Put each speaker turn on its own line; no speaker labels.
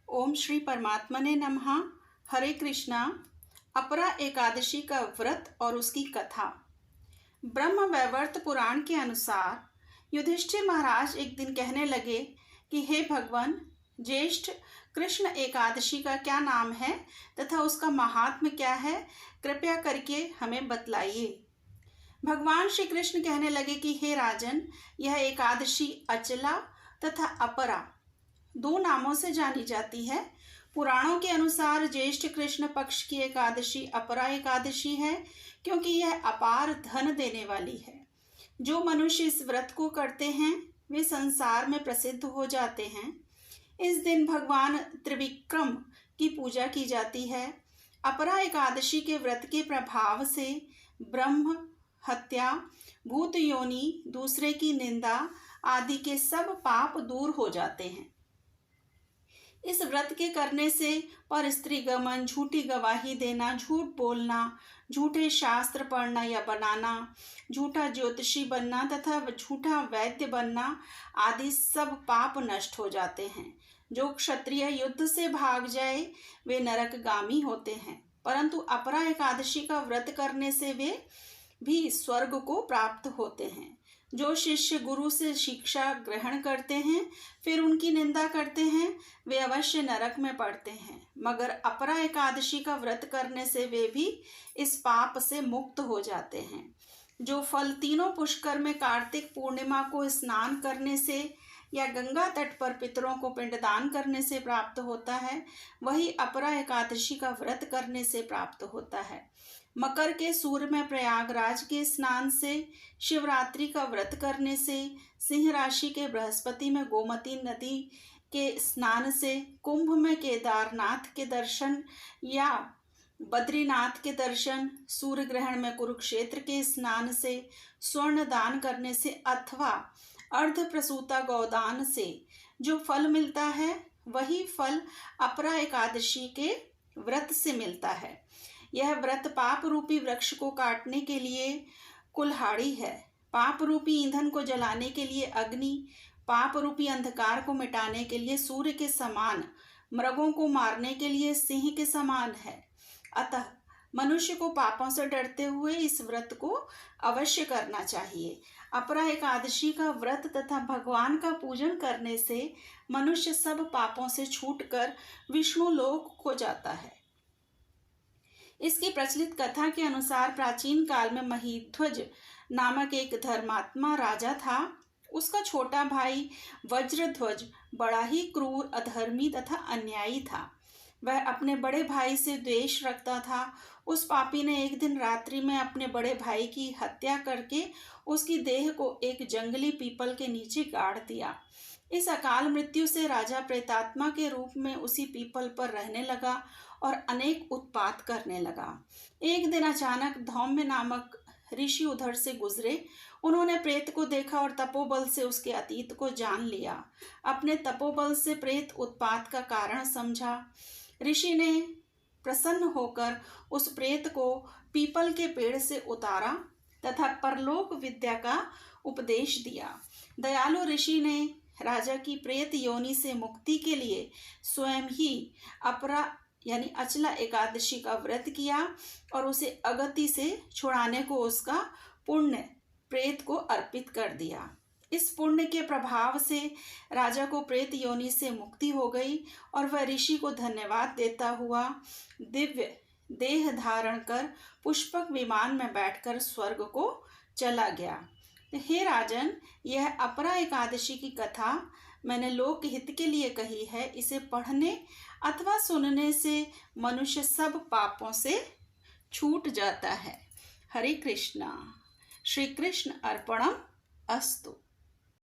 ओम श्री परमात्मने नमः। हरे कृष्णा। अपरा एकादशी का व्रत और उसकी कथा। ब्रह्म वैवर्त पुराण के अनुसार युधिष्ठिर महाराज एक दिन कहने लगे कि हे भगवान, ज्येष्ठ कृष्ण एकादशी का क्या नाम है तथा उसका महात्म्य क्या है, कृपया करके हमें बतलाइए। भगवान श्री कृष्ण कहने लगे कि हे राजन, यह एकादशी अचला तथा अपरा दो नामों से जानी जाती है। पुराणों के अनुसार ज्येष्ठ कृष्ण पक्ष की एकादशी अपरा एकादशी है, क्योंकि यह अपार धन देने वाली है। जो मनुष्य इस व्रत को करते हैं वे संसार में प्रसिद्ध हो जाते हैं। इस दिन भगवान त्रिविक्रम की पूजा की जाती है। अपरा एकादशी के व्रत के प्रभाव से ब्रह्म हत्या, भूत योनि, दूसरे की निंदा आदि के सब पाप दूर हो जाते हैं। इस व्रत के करने से पर स्त्री गमन, झूठी गवाही देना, झूठ बोलना, झूठे शास्त्र पढ़ना या बनाना, झूठा ज्योतिषी बनना तथा झूठा वैद्य बनना आदि सब पाप नष्ट हो जाते हैं। जो क्षत्रिय युद्ध से भाग जाए वे नरकगामी होते हैं, परंतु अपरा एकादशी का व्रत करने से वे भी स्वर्ग को प्राप्त होते हैं। जो शिष्य गुरु से शिक्षा ग्रहण करते हैं फिर उनकी निंदा करते हैं वे अवश्य नरक में पड़ते हैं, मगर अपरा एकादशी का व्रत करने से वे भी इस पाप से मुक्त हो जाते हैं। जो फल तीनों पुष्कर में कार्तिक पूर्णिमा को स्नान करने से या गंगा तट पर पितरों को पिंडदान करने से प्राप्त होता है, वही अपरा एकादशी का व्रत करने से प्राप्त होता है। मकर के सूर्य में प्रयागराज के स्नान से, शिवरात्रि का व्रत करने से, सिंह राशि के बृहस्पति में गोमती नदी के स्नान से, कुंभ में केदारनाथ के दर्शन या बद्रीनाथ के दर्शन, सूर्य ग्रहण में कुरुक्षेत्र के स्नान से, स्वर्ण दान करने से अथवा अर्ध प्रसूता गौदान से जो फल मिलता है वही फल अपरा एकादशी के व्रत से मिलता है। यह व्रत पाप रूपी वृक्ष को काटने के लिए कुल्हाड़ी है, पाप रूपी ईंधन को जलाने के लिए अग्नि, पाप रूपी अंधकार को मिटाने के लिए सूर्य के समान, मृगों को मारने के लिए सिंह के समान है। अतः मनुष्य को पापों से डरते हुए इस व्रत को अवश्य करना चाहिए। अपरा एकादशी का व्रत तथा भगवान का पूजन करने से मनुष्य सब पापों से छूटकर विष्णु लोक को जाता है। इसकी प्रचलित कथा के अनुसार प्राचीन काल में महिध्वज नामक एक धर्मात्मा राजा था। उसका छोटा भाई वज्रध्वज बड़ा ही क्रूर, अधर्मी तथा अन्यायी था। वह अपने बड़े भाई से द्वेष रखता था। उस पापी ने एक दिन रात्रि में अपने बड़े भाई की हत्या करके उसकी देह को एक जंगली पीपल के नीचे गाड़ दिया। इस अकाल मृत्यु से राजा प्रेतात्मा के रूप में उसी पीपल पर रहने लगा और अनेक उत्पात करने लगा। एक दिन अचानक धौम्य नामक ऋषि उधर से गुजरे। उन्होंने प्रेत को देखा और तपोबल से उसके अतीत को जान लिया। अपने तपोबल से प्रेत उत्पात का कारण समझा। ऋषि ने प्रसन्न होकर उस प्रेत को पीपल के पेड़ से उतारा तथा परलोक विद्या का उपदेश दिया। दयालु ऋषि ने राजा की प्रेत योनि से मुक्ति के लिए स्वयं ही अपरा यानी अचला एकादशी का व्रत किया और उसे अगति से छुड़ाने को उसका पुण्य प्रेत को अर्पित कर दिया। इस पुण्य के प्रभाव से राजा को प्रेत योनि से मुक्ति हो गई और वह ऋषि को धन्यवाद देता हुआ दिव्य देह धारण कर पुष्पक विमान में बैठकर स्वर्ग को चला गया। हे राजन, यह अपरा एकादशी की कथा मैंने लोक हित के लिए कही है। इसे पढ़ने अथवा सुनने से मनुष्य सब पापों से छूट जाता है। हरे कृष्णा। श्री कृष्ण अर्पणम अस्तु।